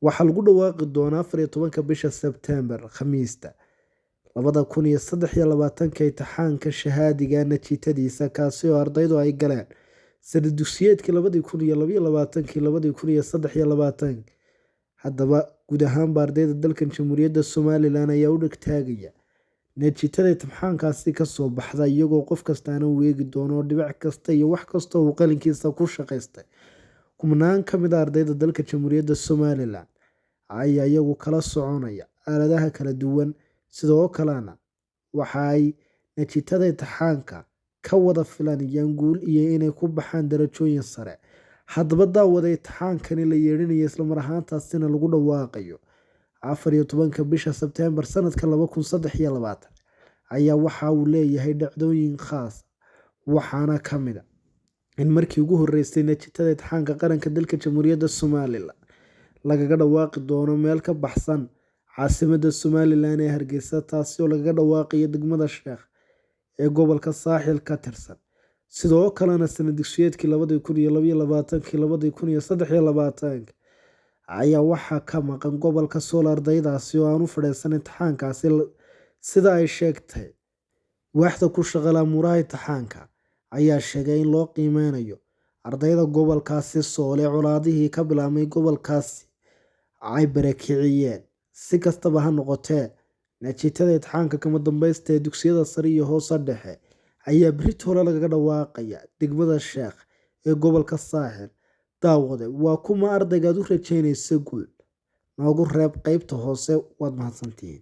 waxaa lagu dhawaaqi doonaa 14 bisha Sebtembar Khamiista 2023 imtixaanka shahaadiga natiijadiisa kaasi oo ardaydu ay galeen sanad dugsiyeedkii 2022-2023 haddaba guud ahaan ardayda dalkan Jamhuuriyadda Somaliland ayaa u dhagtaagaya natiijada imtixaankaasi ka soo baxda iyagoo qof kastaana u eegi doono dhibic kasta iyo wax kasta oo qalinkiisa ku shaqaystay kumnaan ka mid ah ardayda dalka Jamhuuriyadda Somaliland ayaa iyagu kala soconaya aaladaha kala duwan sidoo kalena waxa ay natiijada imtixaanka ka wada filanayaan guul iyo inay ku baxaan darajooyin sare. haddaba daawada imtixaankani la yeedhinayo isla mar ahaantaasina lagu dhawaaqayo 14 bisha Sebtembar sanadka 2023 ayaa waxa uu leeyahay dhacdooyin khaas waxaana ka mid ah in markii ugu horeysay natiijada imtixaanka qaranka dalka Jamhuuriyadda Somaliland lagaga dhawaaqi doono meel ka baxsan caasimadda Somaliland ee Hargeysa taasi oo lagaga dhawaaqayo degmada Sheekh ee gobolka Saaxil ka tirsan sidoo kalena sanad dugsiyeedkii 2022-2023 ayaa waxaa ka maqan gobolka Sool ardaydaasi oo aan u fadhiisan imtixaankaasi sida ay sheegtay waaxda ku shaqada muraha imtixaanka ayaa sheegay in loo qiimeynayo ardayda gobolkaasi Sool ee colaadihii ka bilaabmay gobolkaasi ay barakiciyeen si kastaba ha noqotee natiijada imtixaanka kama dambaysta ee dugsiyada sare iyo hoose dhexe ayaa beritoole lagaga dhawaaqaya degmada Sheekh ee gobolka Saaxil. daawade waa kuma ardaygaad u rajaynaysa guul noogu reeb qaybta hoose waad mahadsantihiin.